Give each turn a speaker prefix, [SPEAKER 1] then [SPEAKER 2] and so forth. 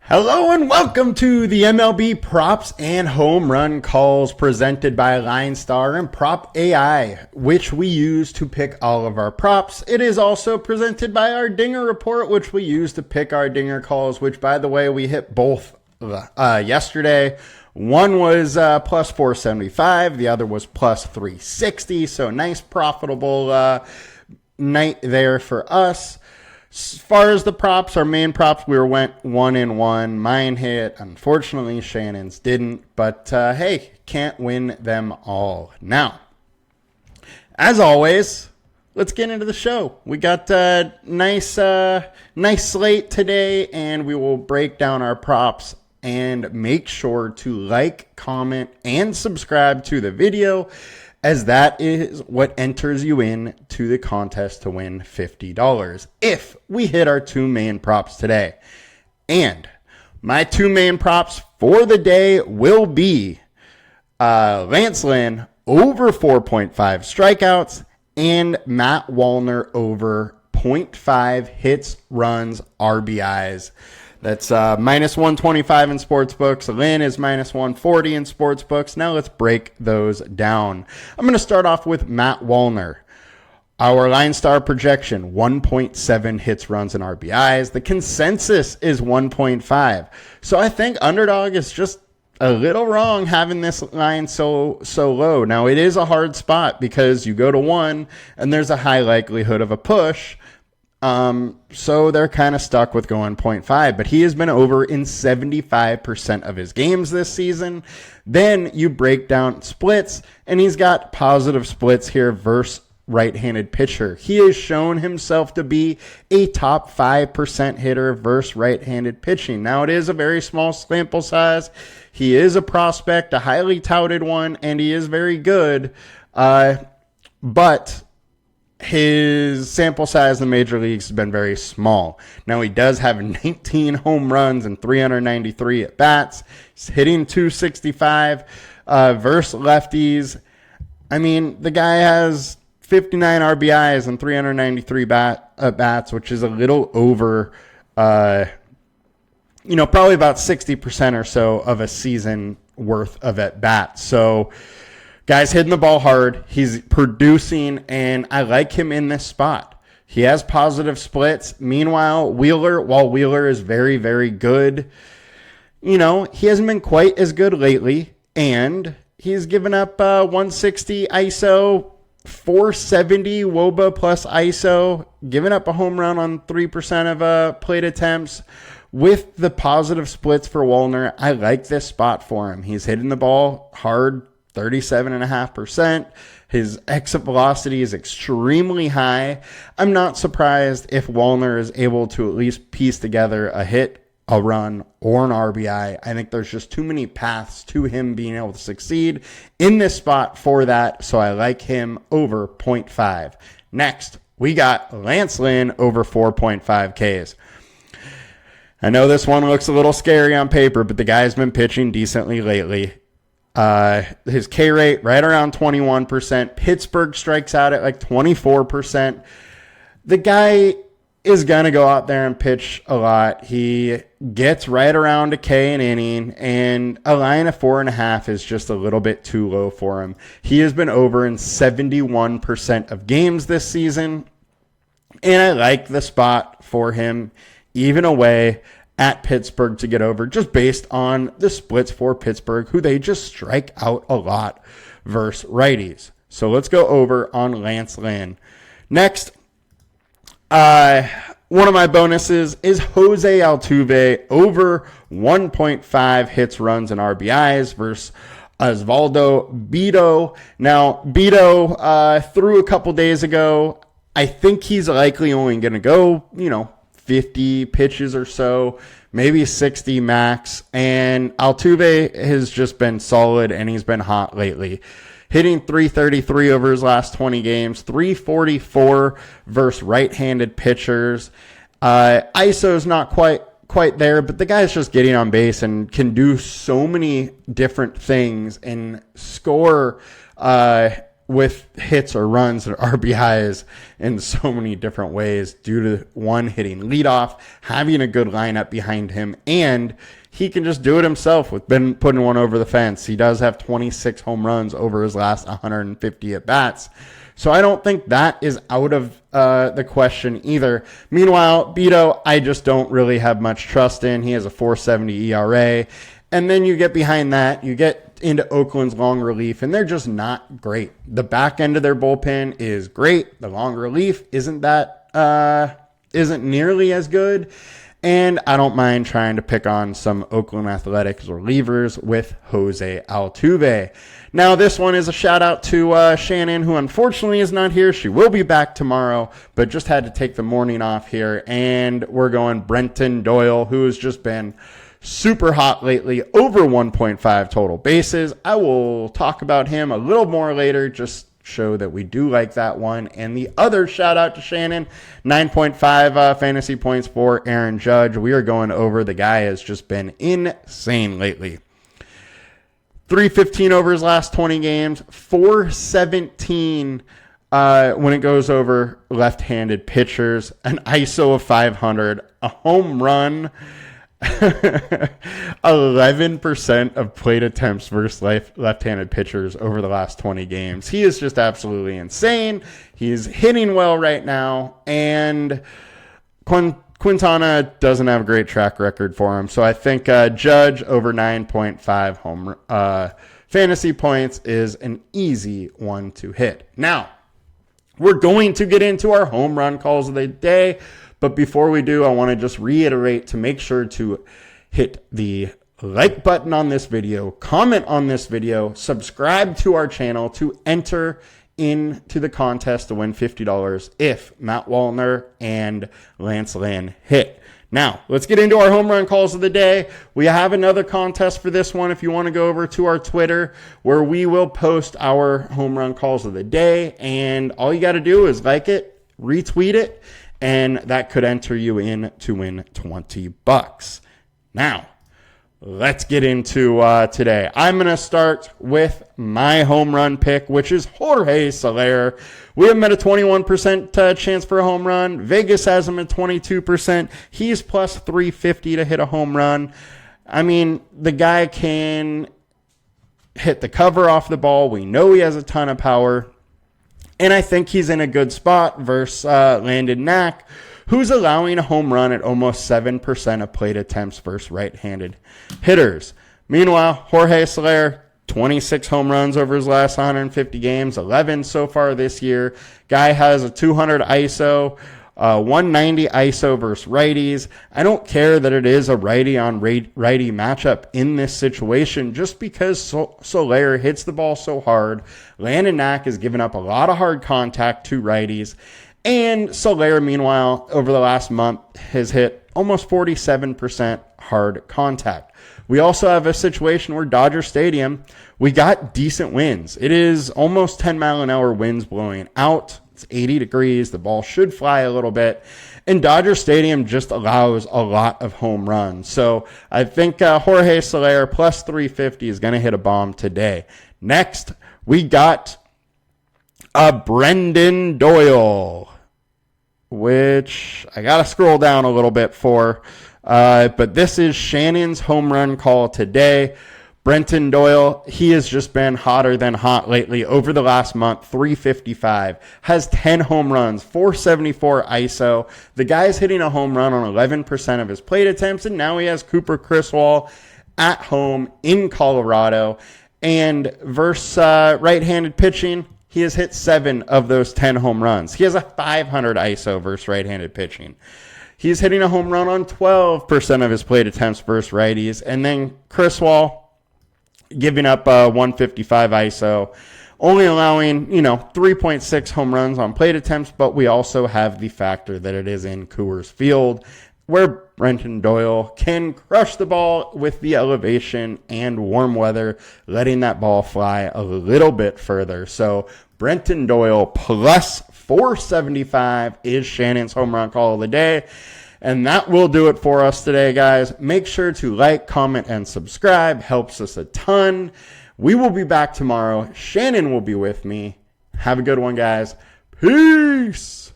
[SPEAKER 1] Hello and welcome to the MLB Props and Home Run Calls presented by LineStar and Prop AI, which we use to pick all of our props. It is also presented by our Dinger Report, which we use to pick our Dinger Calls, which, by the way, we hit both yesterday. One was plus 475, the other was plus 360, so nice profitable night there for us. As far as the props, our main props, we went 1-1. Mine hit. Unfortunately, Shannon's didn't. But, hey, can't win them all. Now, as always, let's get into the show. We got a nice slate today, and we will break down our props. And make sure to like, comment, and subscribe to the video, as that is what enters you in to the contest to win $50 if we hit our two main props today. And my two main props for the day will be Lynn over 4.5 strikeouts and Matt Wallner over 0.5 hits, runs, RBIs. That's minus 125 in sportsbooks. Lynn is minus 140 in sportsbooks. Now let's break those down. I'm going to start off with Matt Wallner. Our LineStar projection, 1.7 hits, runs, and RBIs. The consensus is 1.5. So I think Underdog is just a little wrong having this line so low. Now, it is a hard spot because you go to 1 and there's a high likelihood of a push. So they're kind of stuck with going 0.5, but he has been over in 75% of his games this season. Then you break down splits, and he's got positive splits here versus right-handed pitcher. He has shown himself to be a top 5% hitter versus right-handed pitching. Now, it is a very small sample size. He is a prospect, a highly touted one, and he is very good. But his sample size in the major leagues has been very small. Now, he does have 19 home runs and 393 at bats. He's hitting 265 versus lefties. I mean, the guy has 59 RBIs and 393 bats, which is a little over, probably about 60% or so of a season worth of at bats. So, guy's hitting the ball hard. He's producing, and I like him in this spot. He has positive splits. Meanwhile, while Wheeler is very, very good, he hasn't been quite as good lately, and he's given up 160 ISO, 470 WOBA plus ISO, giving up a home run on 3% of plate attempts. With the positive splits for Wallner, I like this spot for him. He's hitting the ball hard, 37.5%. His exit velocity is extremely high. I'm not surprised if Wallner is able to at least piece together a hit, a run, or an RBI. I think there's just too many paths to him being able to succeed in this spot for that, so I like him over 0.5. Next, we got Lynn over 4.5 Ks. I know this one looks a little scary on paper, but the guy's been pitching decently lately. His K rate right around 21%. Pittsburgh strikes out at like 24%. The guy is going to go out there and pitch a lot. He gets right around a K an inning, and a line of 4.5 is just a little bit too low for him. He has been over in 71% of games this season, and I like the spot for him, even away at Pittsburgh, to get over, just based on the splits for Pittsburgh, who they just strike out a lot versus righties. So let's go over on Lynn. Next, one of my bonuses is Jose Altuve over 1.5 hits, runs, and RBIs versus Osvaldo Bido. Now, Bido threw a couple days ago. I think he's likely only going to go, 50 pitches or so, maybe 60 max. And Altuve has just been solid, and he's been hot lately. Hitting 333 over his last 20 games, 344 versus right-handed pitchers. ISO's not quite there, but the guy's just getting on base and can do so many different things and score with hits or runs or RBIs in so many different ways due to one hitting leadoff, having a good lineup behind him, and he can just do it himself with been putting one over the fence. He does have 26 home runs over his last 150 at bats. So I don't think that is out of the question either. Meanwhile, Beto, I just don't really have much trust in. He has a 4.70 ERA. And then you get behind that, you get into Oakland's long relief, and they're just not great. The back end of their bullpen is great. The long relief isn't nearly as good. And I don't mind trying to pick on some Oakland Athletics relievers with Jose Altuve. Now, this one is a shout out to Shannon, who unfortunately is not here. She will be back tomorrow, but just had to take the morning off here. And we're going Brenton Doyle, who has just been super hot lately, over 1.5 total bases. I will talk about him a little more later, just show that we do like that one. And the other shout out to Shannon, 9.5 fantasy points for Aaron Judge. We are going over. The guy has just been insane lately. 315 over his last 20 games, 417 when it goes over left-handed pitchers, an ISO of 500, a home run, 11% of plate attempts versus left-handed pitchers over the last 20 games. He is just absolutely insane. He's hitting well right now, and Quintana doesn't have a great track record for him. So I think Judge over 9.5 home fantasy points is an easy one to hit. Now, we're going to get into our home run calls of the day. But before we do, I want to just reiterate to make sure to hit the like button on this video, comment on this video, subscribe to our channel to enter into the contest to win $50 if Matt Wallner and Lance Lynn hit. Now, let's get into our home run calls of the day. We have another contest for this one if you want to go over to our Twitter, where we will post our home run calls of the day. And all you got to do is like it, retweet it, and that could enter you in to win $20. Now, let's get into today. I'm going to start with my home run pick, which is Jorge Soler. We have him at a 21% chance for a home run. Vegas has him at 22%. He's plus 350 to hit a home run. I mean, the guy can hit the cover off the ball. We know he has a ton of power. And I think he's in a good spot versus Landon Knack, who's allowing a home run at almost 7% of plate attempts versus right-handed hitters. Meanwhile, Jorge Soler, 26 home runs over his last 150 games, 11 so far this year. Guy has a 200 ISO, 190 ISO versus righties. I don't care that it is a righty-on-righty matchup in this situation, just because Soler hits the ball so hard. Landon Knack has given up a lot of hard contact to righties. And Soler, meanwhile, over the last month, has hit almost 47% hard contact. We also have a situation where Dodger Stadium, we got decent winds. It is almost 10-mile-an-hour winds blowing out. It's 80 degrees. The ball should fly a little bit. And Dodger Stadium just allows a lot of home runs. So I think Jorge Soler plus 350 is going to hit a bomb today. Next, we got Brenton Doyle, which I got to scroll down a little bit for. But this is Shannon's home run call today. Brenton Doyle, he has just been hotter than hot lately. Over the last month, 355, has 10 home runs, 474 ISO. The guy's hitting a home run on 11% of his plate attempts, and now he has Cooper Criswell at home in Colorado. And versus right-handed pitching, he has hit 7 of those 10 home runs. He has a 500 ISO versus right-handed pitching. He's hitting a home run on 12% of his plate attempts versus righties. And then Criswell giving up 155 ISO, only allowing, 3.6 home runs on plate attempts. But we also have the factor that it is in Coors Field, where Brenton Doyle can crush the ball with the elevation and warm weather, letting that ball fly a little bit further. So Brenton Doyle plus 475 is Shannon's home run call of the day. And that will do it for us today, guys. Make sure to like, comment, and subscribe. Helps us a ton. We will be back tomorrow. Shannon will be with me. Have a good one, guys. Peace.